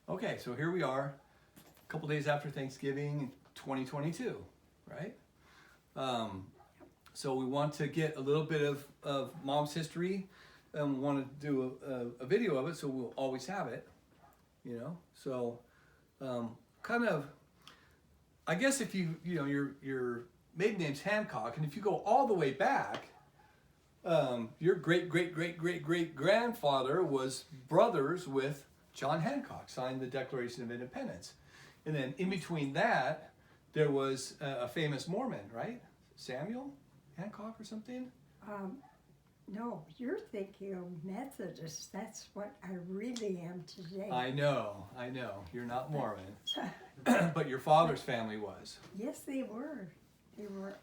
Okay, so here we are, a couple days after Thanksgiving, 2022, right? So we want to get a little bit of Mom's history, and we want to do a video of it, so we'll always have it, you know. So, kind of, I guess if your maiden name's Hancock, and if you go all the way back, your great grandfather was brothers with John Hancock, signed the Declaration of Independence. And then in between that, there was a famous Mormon, right? Samuel Hancock or something? No, you're thinking of Methodist. That's what I really am today. I know. You're not Mormon. But your father's family was. Yes, they were. They were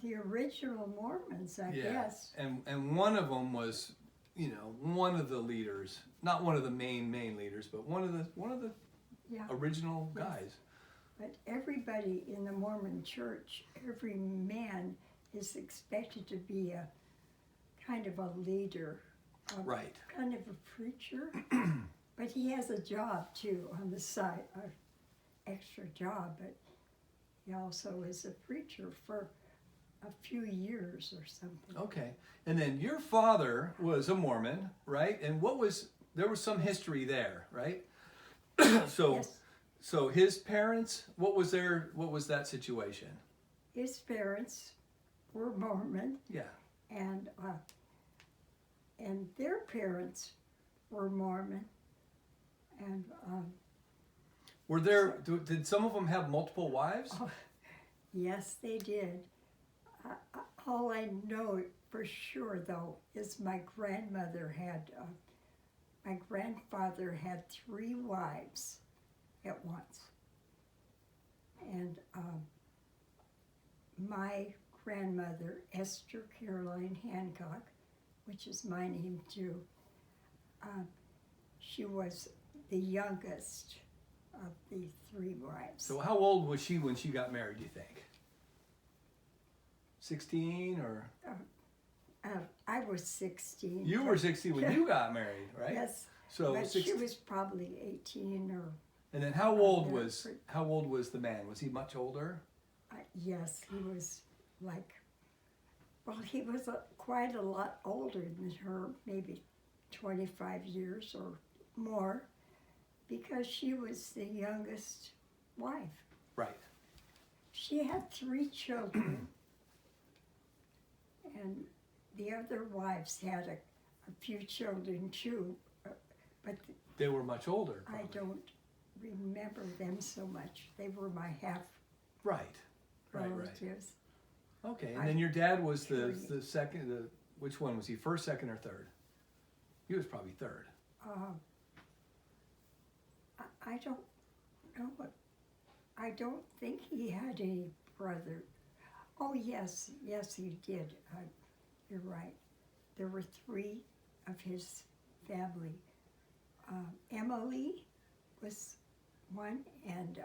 the original Mormons, I guess. And one of them was, one of the leaders, not one of the main leaders, but one of the original guys. But everybody in the Mormon church, every man is expected to be a kind of a leader, Right. kind of a preacher. But he has a job too on the side, an extra job. But he also is a preacher for a few years or something. Okay. And then your father was a Mormon, right? And there was some history there, right? So Yes. So his parents, what was that situation? His parents were Mormon, Yeah. and their parents were Mormon, and Did some of them have multiple wives? yes, they did. All I know for sure, though, is my grandfather had 3 wives at once, and my grandmother, Esther Caroline Hancock, which is my name too, she was the youngest of the 3 wives. So how old was she when she got married, do you think? 16 or? I was 16. You were 16 when you got married, right? Yes. So But she was probably 18 or. And then how old was the man? Was he much older? Yes, he was he was quite a lot older than her, maybe 25 years or more, because she was the youngest wife. Right. She had 3 children, and the other wives had a few children too, but they were much older. I don't remember them so much. They were my half right. relatives. Okay, and then your dad was the second. Which one was he? First, second, or third? He was probably third. I don't know. I don't think he had any brother. Oh yes, he did. You're right. There were 3 of his family. Emily was one, and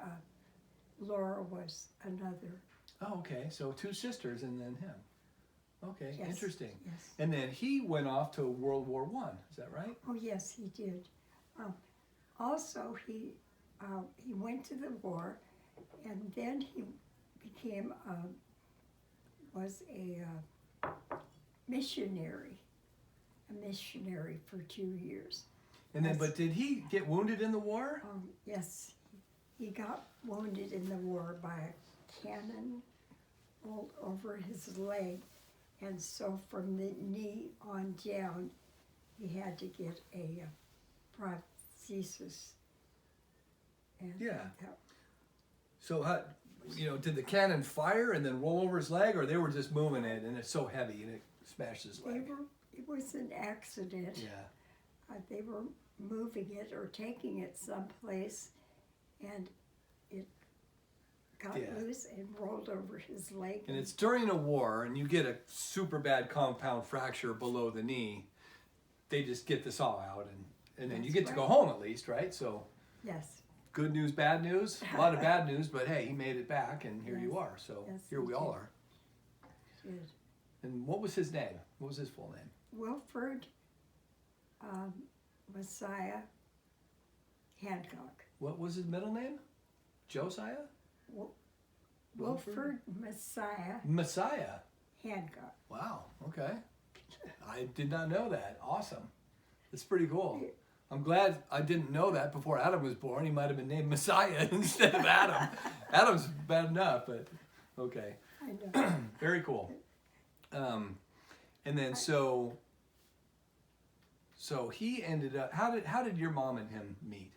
Laura was another. Oh, okay. So 2 sisters and then him. Okay, Yes, interesting. Yes. And then he went off to World War I. Is that right? Oh yes, he did. Also, he went to the war, and then he became was a missionary for 2 years. And then, but did he get wounded in the war? Yes, he got wounded in the war by a cannon rolled over his leg, and so from the knee on down, he had to get a prosthesis. And Yeah. So how, did the cannon fire and then roll over his leg, or they were just moving it and it's so heavy and it smashed his leg? It was an accident. Yeah. They were moving it or taking it someplace, and it got loose and rolled over his leg. And it's during a war, and you get a super bad compound fracture below the knee. They just get this all out, and then you get to go home at least, right? So yes. Good news, bad news. A lot of bad news, but hey, he made it back, and here you are. So here we all are. Good. And what was his name? What was his full name? Wilford Messiah Hancock. What was his middle name? Josiah? Wilford Messiah Messiah. Hancock. Wow. Okay. I did not know that. Awesome. That's pretty cool. I'm glad I didn't know that before Adam was born. He might have been named Messiah instead of Adam. Adam's bad enough, but okay. I know. Very cool. And then so he ended up. How did your mom and him meet?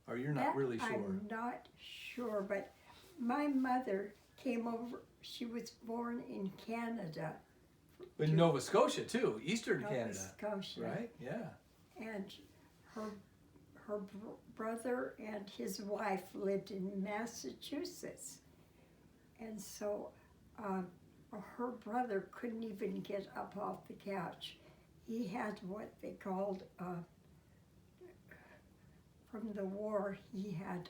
Or you're not That really sure? I'm not sure, but my mother came over. She was born in Canada. In Nova Scotia too, Eastern Nova Canada, Scotia. right? Yeah. And her brother and his wife lived in Massachusetts. And so her brother couldn't even get up off the couch. He had what they called, from the war, he had,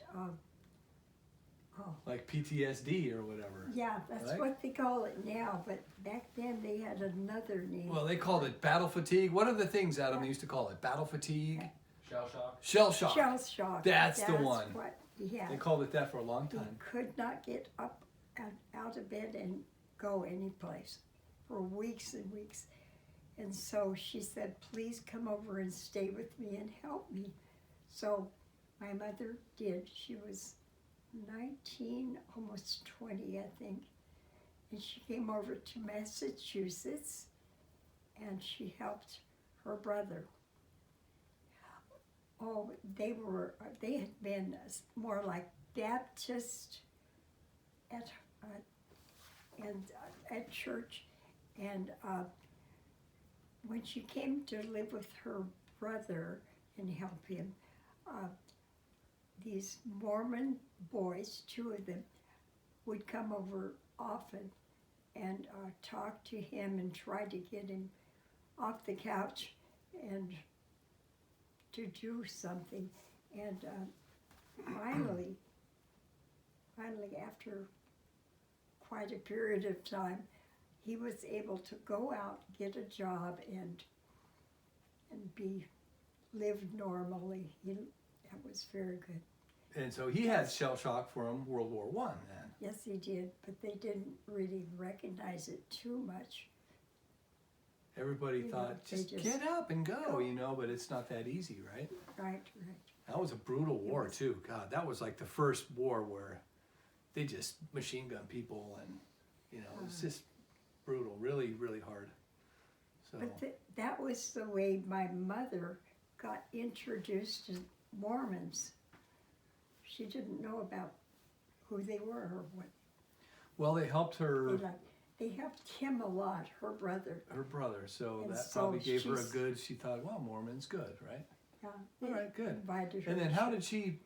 Like PTSD or whatever. yeah, that's Right? what they call it now, but back then they had another name. Well, they called it battle fatigue. What are the things Adam used to call it? Battle fatigue? Shell shock. Shell shock. Shell shock. That's the one. What he had. They called it that for a long He time. could not get up and out of bed and go anyplace for weeks and weeks. And so she said, please come over and stay with me and help me. So my mother did. She was 19, almost 20, I think. And she came over to Massachusetts and she helped her brother. Oh, they had been more like Baptist at church, and when she came to live with her brother and help him, these Mormon boys, 2 of them, would come over often and talk to him and try to get him off the couch and to do something. And finally, after quite a period of time, he was able to go out, get a job, and live normally. That was very good. And so he had shell shock from World War I then. Yes, he did, but they didn't really recognize it too much. Everybody You know, thought, they just just get up and go, go. you know, but it's not that easy, right? Right. That was a brutal war was. too. God, that was like the first war where they just machine gun people and, you know, it's just brutal, really, really hard. So, But that was the way my mother got introduced to Mormons. She didn't know about who they were or what. well, they helped her, They helped him a lot, her brother. so And that so probably gave her a she's- good, she thought, well, Mormon's good, right? Yeah, All right, good. Invited her. And then how did she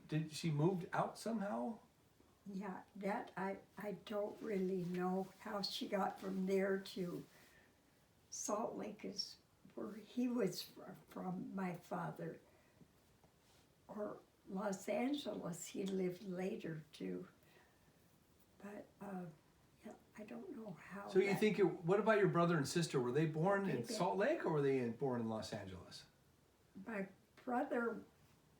moved out somehow? Yeah, that I don't really know how she got from there to Salt Lake, is where he was from, my father, or Los Angeles. He lived later too, but yeah, I don't know how. So you think, what about your brother and sister? Were they born in They- Salt Lake or were they born in Los Angeles? My brother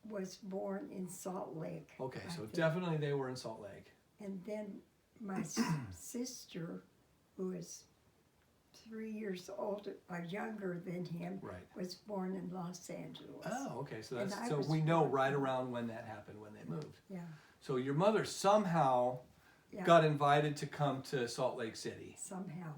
was born in Salt Lake. Okay, I so think. definitely they were in Salt Lake. And then my sister, who is 3 years older or younger than him, Right. was born in Los Angeles. Oh, okay. So And that's I so was we know born- right around when that happened when they moved. Yeah, So your mother somehow yeah. got invited to come to Salt Lake City Somehow.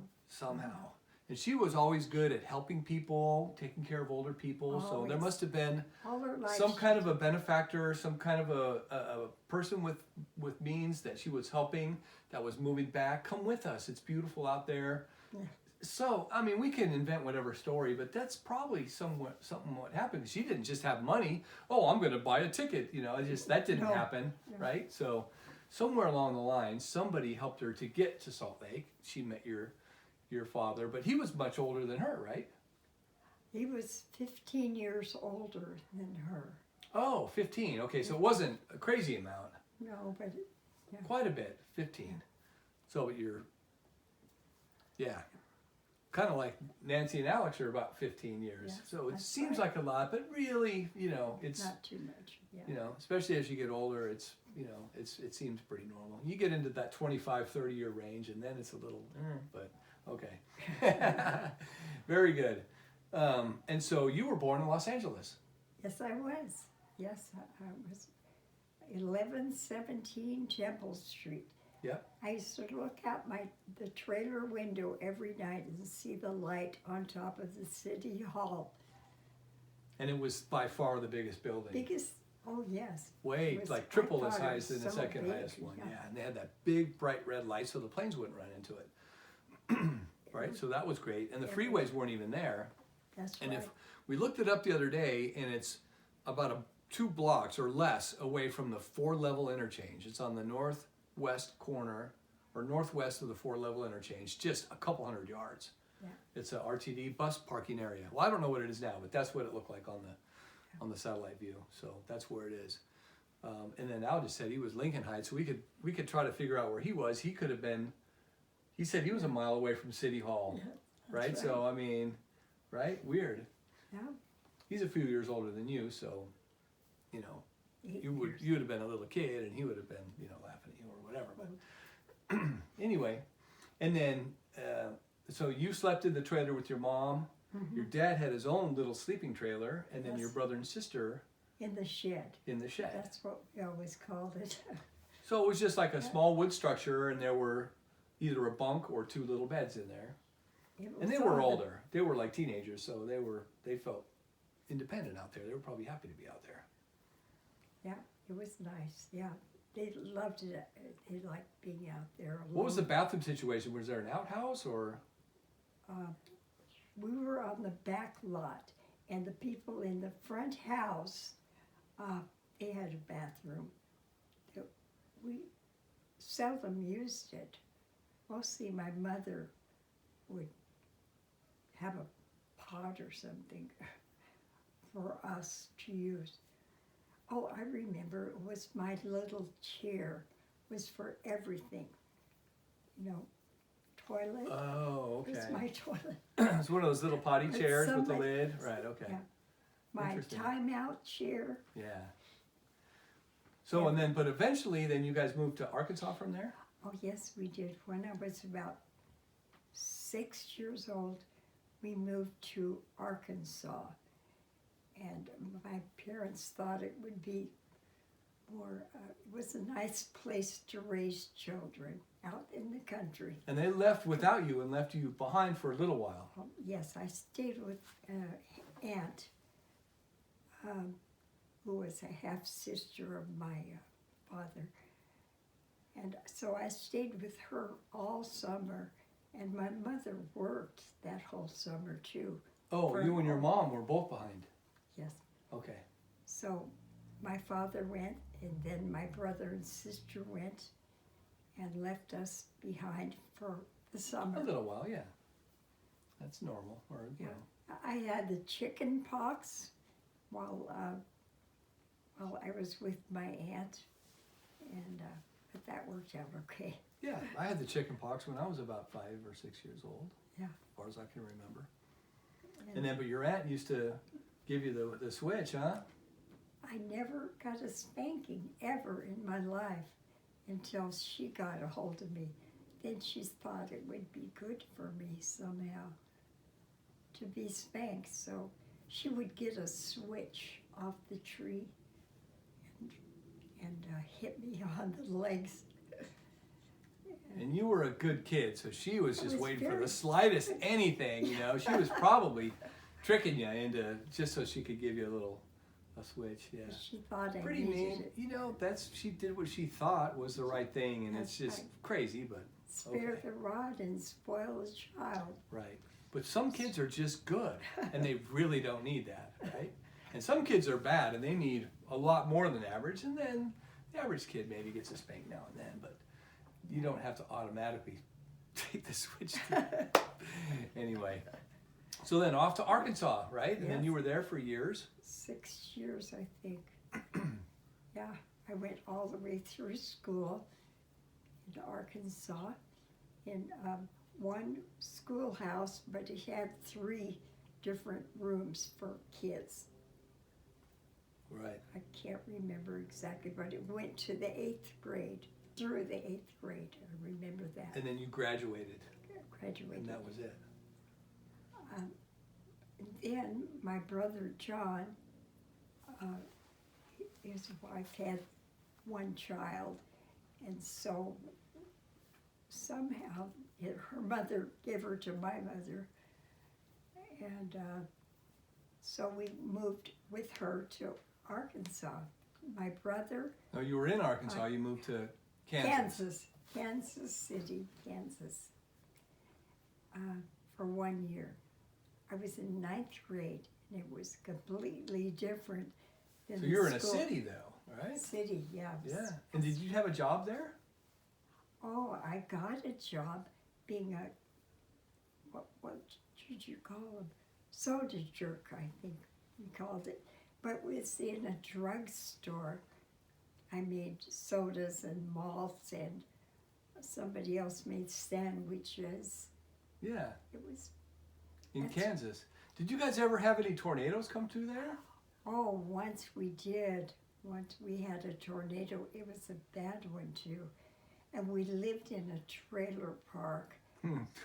and she was always good at helping people, taking care of older people. So there Always. must have been All her life. some kind of a benefactor, some kind of a person with means that she was helping that was moving back. Come with us. It's beautiful out there. Yeah. So, I mean, we can invent whatever story, but that's probably something what happened. She didn't just have money. Oh, I'm going to buy a ticket. You know, that didn't No. happen, No. right? So, somewhere along the line, somebody helped her to get to Salt Lake. She met your father, but he was much older than her, right? He was 15 years older than her. Oh, 15. Okay, so it wasn't a crazy amount. No, but Quite a bit, 15. So yeah. kind of like Nancy and Alex are about 15 years. Yes, So it that's seems right. like a lot, but really, it's, Not too much. Yeah. especially as you get older, it's, it seems pretty normal. You get into that 25, 30-year range, and then it's a little, but okay. Very good. And so you were born in Los Angeles. Yes, I was. Yes, I was 1117 Temple Street. Yep. I used to look out the trailer window every night and see the light on top of the city hall. And it was by far the biggest building. Biggest, oh yes. Way, It was- like I triple as thought it high was as the so second big, highest one. yeah. Yeah, and they had that big bright red light so the planes wouldn't run into it. Right, so that was great. And the freeways weren't even there. That's And right. if we looked it up the other day, and it's about 2 blocks or less away from the 4-level interchange. It's on the northwest corner or northwest of the 4-level interchange, just a couple hundred yards. Yeah. It's a RTD bus parking area. Well, I don't know what it is now, but that's what it looked like on the satellite view. So that's where it is. And then Al just said he was Lincoln Heights, so we could try to figure out where he was. He could have been. He said he was a mile away from City Hall, Yeah, right? that's So I mean, right? Weird. Yeah, He's a few years older than you, so 8 you would years. have been a little kid, and he would have been laughing at you or whatever. But anyway, and then so you slept in the trailer with your mom. Mhm. Your dad had his own little sleeping trailer, and then Yes. your brother and sister In the shed. in the shed. That's what we always called it. So it was just like a small wood structure, and there were either a bunk or 2 little beds in there. It And they was were on the- older. They were like teenagers, so they felt independent out there. They were probably happy to be out there. Yeah, it was nice. Yeah, they loved it. They liked being out there alone. What was the bathroom situation? Was there an outhouse or? We were on the back lot, and the people in the front house, they had a bathroom. We seldom used it. Mostly my mother would have a pot or something for us to use. Oh, I remember it was my little chair, was for everything. Toilet Oh, was okay. my toilet. It's one of those little potty But chairs with the somebody- lid. Right, okay. Yeah. My Interesting. timeout chair. Yeah. So, and then, but eventually, then you guys moved to Arkansas from there? Oh, yes, we did. When I was about 6 years old, we moved to Arkansas. And my parents thought it would be more, it was a nice place to raise children out in the country. And they left without you and left you behind for a little while. Yes, I stayed with aunt, who was a half-sister of my father. And so I stayed with her all summer, and my mother worked that whole summer too. Oh, For- you and your mom were both behind. Yes. Okay. So my father went, and then my brother and sister went and left us behind for the A summer. little while, yeah. That's normal. Or, you Yeah. know. I had the chicken pox while I was with my aunt, and but that worked out okay. Yeah, I had the chicken pox when I was about 5 or 6 years old. Yeah. As far as I can remember. And then, but your aunt used to give you the switch, huh? I never got a spanking ever in my life until she got a hold of me. Then she thought it would be good for me somehow to be spanked. So she would get a switch off the tree and hit me on the legs. And you were a good kid, so she was I just was waiting for very- the slightest anything, you know. She was probably tricking you into just so she could give you a switch, yeah. She thought I Pretty needed mean. it. You know, she did what she thought was the right thing, and it's That's just right. crazy, but Spare okay. the rod and spoil the child. right. But some kids are just good, and they really don't need that, right? And some kids are bad, and they need a lot more than average, and then the average kid maybe gets a spank now and then, but you don't have to automatically take the switch. Anyway, so then off to Arkansas, right? And then Yes. you were there for years. 6 years, I think. Yeah, I went all the way through school in Arkansas. And one schoolhouse, but it had 3 different rooms for kids. Right. I can't remember exactly, but it went to the 8th grade, through the 8th grade. I remember that. And then you graduated, Graduated. and that was it. Then my brother John, his wife had 1 child, and so somehow her mother gave her to my mother, and so we moved with her to Arkansas. My brother, No, you were in Arkansas. You moved to Kansas. Kansas City, Kansas, for 1 year. I was in 9th grade, and it was completely different than So the you're in a school. city, though, right? City, yeah. Yeah. And did you have a job there? Oh, I got a job being a, what did you call him? Soda jerk, I think we called it. But it was in a drugstore. I made sodas and malts, and somebody else made sandwiches. Yeah, It was, in That's- Kansas. Did you guys ever have any tornadoes come through there? oh, once we did. Once we had a tornado. It was a bad one, too. And we lived in a trailer park.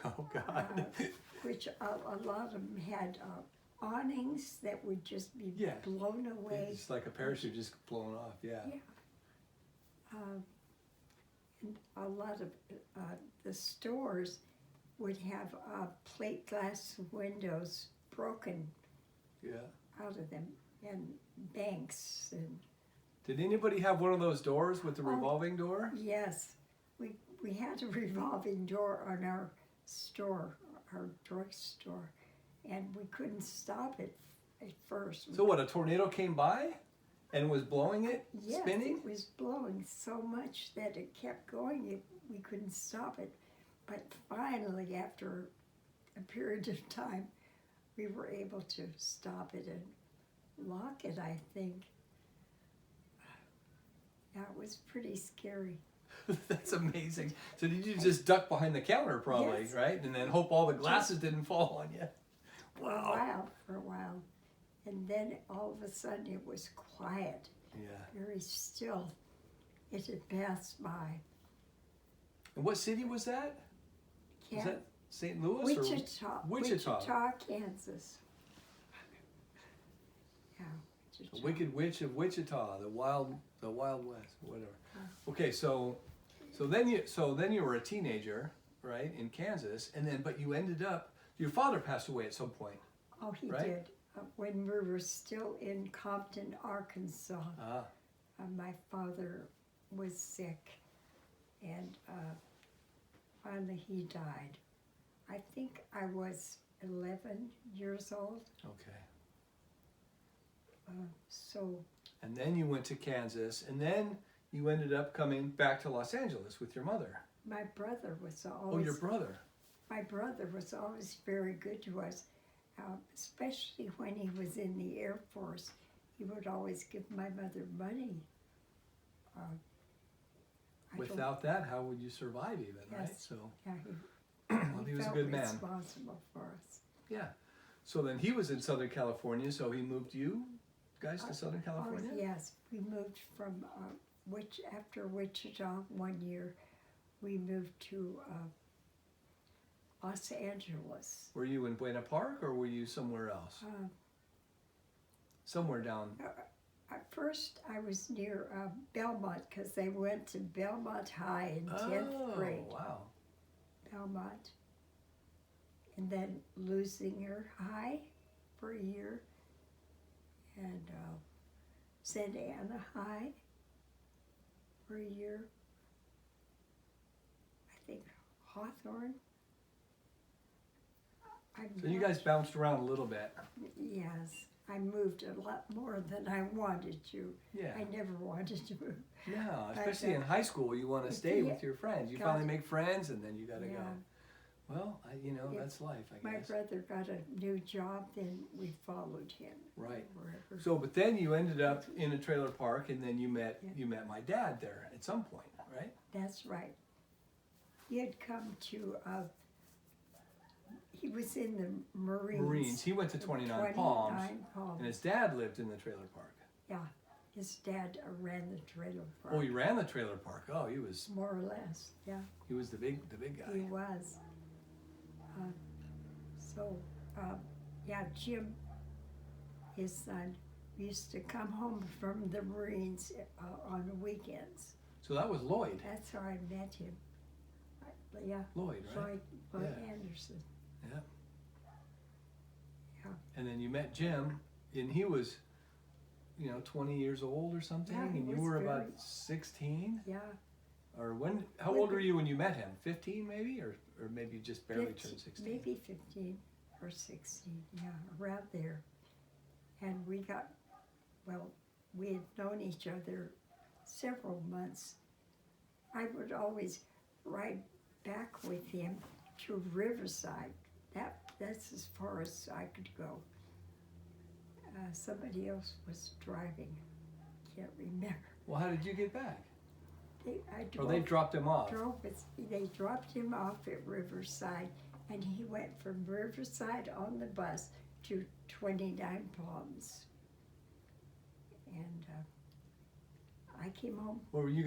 Oh, God. Which a lot of them had awnings that would just be Yeah. blown away. It's like a parachute just blown off, yeah. Yeah. And a lot of the stores would have plate glass windows broken Yeah. out of them, and banks, and Did anybody have one of those doors with the Oh. revolving door? yes, we had a revolving door on our store, our drugstore, and we couldn't stop it at first. So what, a tornado came by and was blowing it, Yes, spinning? it was blowing so much that it kept going. We couldn't stop it. But finally, after a period of time, we were able to stop it and lock it, I think. That was pretty scary. That's amazing. So did you just duck behind the counter probably, Yes. right? And then hope all the glasses didn't fall on you? For a while. And then all of a sudden it was quiet, Yeah. very still. It had passed by. And what city was that? Was that St. Louis Wichita, or Wichita? Kansas. Yeah, The Wichita. Wicked Witch of Wichita, the Wild West, whatever. Okay, so then you were a teenager, right, in Kansas, and then but you ended up, your father passed away at some point. Oh, he right? did. When we were still in Compton, Arkansas, Ah, my father was sick, and finally he died. I think I was 11 years old, okay. so And then you went to Kansas, and then you ended up coming back to Los Angeles with your mother. my brother was Oh, always your brother. my brother was always very good to us, especially when he was in the Air Force. He would always give my mother money. I don't- Without that, how would you survive even, right? Yes. So, yeah, well, he was a felt good man. responsible for us. Yeah. So then he was in Southern California, so he moved you guys to Southern California? Oh, yes, we moved from after Wichita 1 year, we moved to Los Angeles. Were you in Buena Park or were you somewhere else? Somewhere down. At first, I was near Belmont because they went to Belmont High in 10th grade. Oh, wow. Belmont. And then Lusinger High for a year. And Santa Ana High for a year. I think Hawthorne. So you guys bounced around a little bit. Yes, I moved a lot more than I wanted to. Yeah. I never wanted to move. Yeah, especially in high school, you want to stay with your friends. You Got finally it. make friends, and then you got to Yeah. go. Well, Yeah. that's life, I My guess. brother got a new job, then we followed him. Right. Wherever. So, but then you ended up in a trailer park, and then you met Yeah. my dad there at some point, right? That's right. He had come to he was in the Marines. Marines. He went to 29 Palms, 29 Palms. and his dad lived in the trailer park. Yeah, his dad ran the trailer park. Oh, he ran the trailer park. Oh, he was More or less, yeah, the big guy. he was. Yeah, Jim, his son, used to come home from the Marines on the weekends. So that was Lloyd. That's how I met him. Yeah, Lloyd, right? Lloyd Yeah. Anderson. Yeah. Yeah. And then you met Jim, and he was, 20 years old or something, Yeah, he and you was were very- about 16. Yeah, Or when? How old were you when you met him? 15 maybe, or maybe you just barely turned 16. maybe 15 or 16, yeah, around there. And we had known each other several months. I would always ride back with him to Riverside. That's as far as I could go. Somebody else was driving. Can't remember. Well, how did you get back? Or they They dropped him off? dropped him off at Riverside, and he went from Riverside on the bus to 29 Palms. And I came home. Were you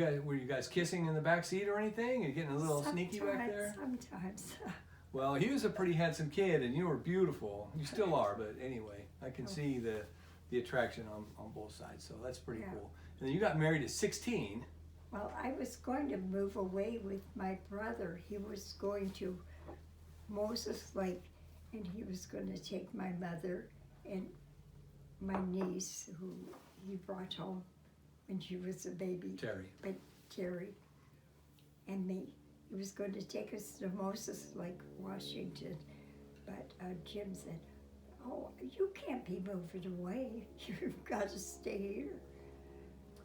guys kissing in the back seat or anything? And getting a little sneaky back there? Sometimes. Well, he was a pretty handsome kid, and you were beautiful. You still are, but anyway, I can Oh. see the attraction on both sides. So that's pretty Yeah. cool. And then you got married at 16. Well, I was going to move away with my brother. He was going to Moses Lake, and he was going to take my mother and my niece, who he brought home when she was a baby, Terry, and me. He was going to take us to Moses Lake, Washington, but Jim said, "Oh, you can't be moving away. You've got to stay here."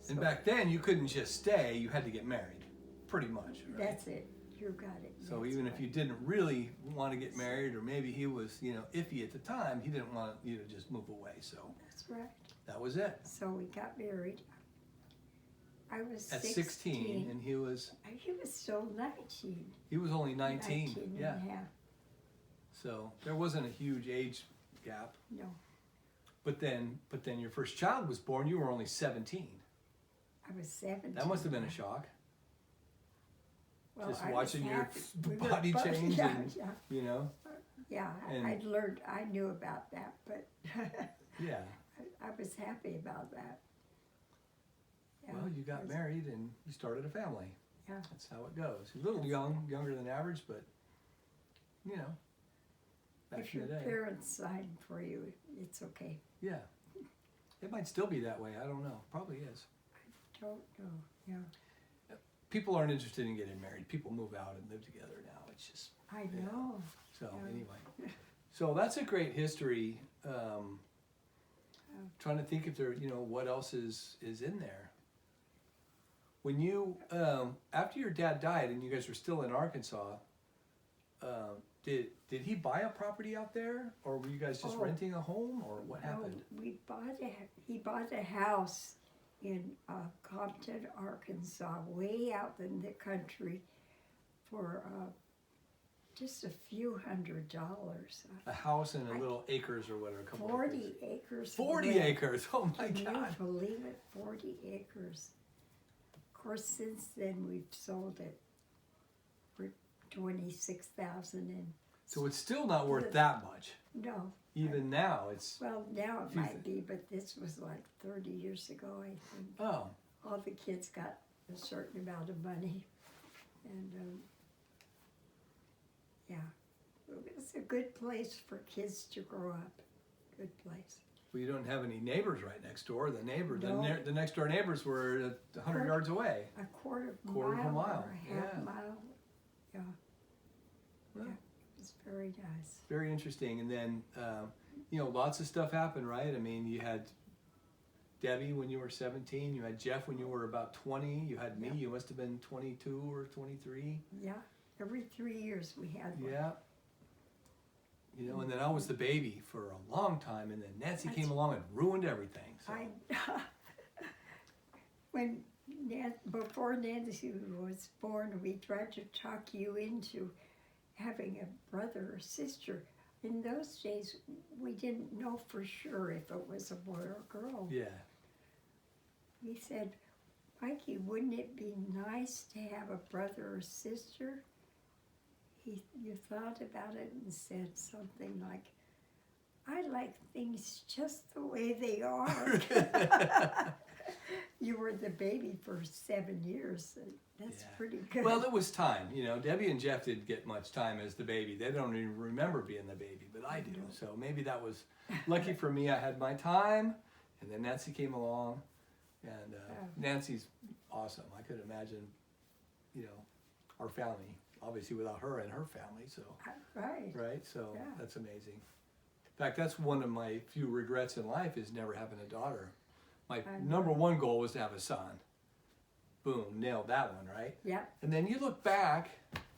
And So back then, you couldn't just stay; you had to get married, pretty much. Right? that's it. You got it. So That's even if right. you didn't really want to get married, or maybe he was, iffy at the time, he didn't want you to just move away. So That's right. that was it. So we got married. I was At 16, and he was still 19. only 19. 19 Yeah. and a half. So there wasn't a huge age gap. No, But then your first child was born. You were only 17. I was 17. That must have been a shock. Well, just I was watching your happy. We were body both- change Yeah, and- yeah, yeah. And- I'd learned. I knew about that, but Yeah. I was happy about that. Yeah, Well, you got it was- married and you started a family. Yeah. That's how it goes. A little younger than average, but back If in your the day. parents sign for you, it's okay. Yeah. It might still be that way. I don't know. Probably is. Don't know. Yeah, People aren't interested in getting married. People move out and live together now. It's just I Yeah. know. so. Yeah. Anyway, so that's a great history. Trying to think if there, what else is in there. When you after your dad died and you guys were still in Arkansas, did he buy a property out there, or were you guys just Oh. renting a home, or what happened? No, he bought a house in Compton, Arkansas, way out in the country, for just a few $100s. A house and a little acres or whatever, a couple 40 acres. 40 land. acres. Oh my Can God. you believe it? 40 acres. Of course, since then we've sold it for $26,000, and So it's still not worth that much. no. Even now, it's Well, now it Few might be, but this was like 30 years ago, I think. oh, All the kids got a certain amount of money, and yeah, it's a good place for kids to grow up. Good place. well, you don't have any neighbors right next door. The No. the next door neighbors were 100 yards away. A quarter of a Quarter of a mile, mile, or a half yeah. mile. Yeah. Well. Yeah, it's very nice. Very interesting. And then, lots of stuff happened, right? I mean, you had Debbie when you were 17. You had Jeff when you were about 20. You had me. Yeah. You must have been 22 or 23. Yeah, every 3 years we had one. Yeah. And then I was the baby for a long time, and then Nancy That's- came along and ruined everything. So. Before Nancy was born, we tried to talk you into having a brother or sister, in those days, we didn't know for sure if it was a boy or girl. Yeah. He said, Mikey, wouldn't it be nice to have a brother or sister? You thought about it and said something like, I like things just the way they are. You were the baby for 7 years. That's Yeah. pretty good. Well, it was time. You know, Debbie and Jeff didn't get much time as the baby. They don't even remember being the baby, but I do. No. So maybe that was lucky for me. I had my time, and then Nancy came along, and Nancy's awesome. I could imagine, you know, our family, obviously without her and her family. So Right. right. So Yeah. that's amazing. In fact, that's one of my few regrets in life is never having a daughter. My I know. number one goal was to have a son. Boom, nailed that one, right? Yeah. And then you look back,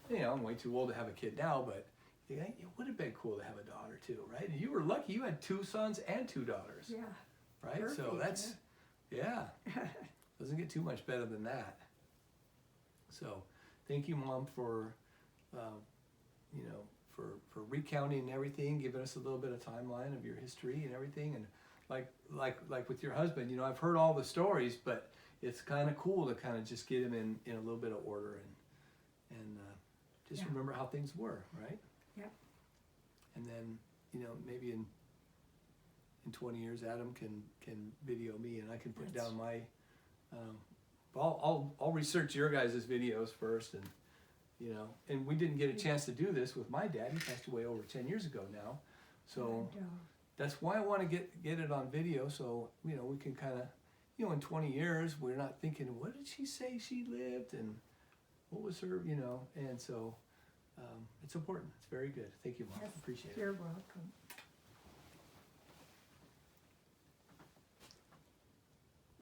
you know, I'm way too old to have a kid now, but yeah, it would have been cool to have a daughter too, right? And you were lucky, you had 2 sons and 2 daughters, Yeah. right? So Perfect, that's, yeah, doesn't get too much better than that. So thank you, Mom, for, you know, for recounting everything, giving us a little bit of timeline of your history and everything. And like with your husband, you know, I've heard all the stories, but it's kind of cool to kind of just get them in a little bit of order and just Yeah. remember how things were, right? Yep. And then, you know, maybe in 20 years, Adam can video me, and I can put That's- down my. I'll research your guys' videos first, and you know, and we didn't get a chance to do this with my dad. He passed away over 10 years ago now, so. And, That's why I want to get it on video, so you know we can kind of, you know, in 20 years we're not thinking, what did she say she lived and what was her, you know, and so it's important. It's very good. Thank you, Mom. Yes, Appreciate it. you're welcome.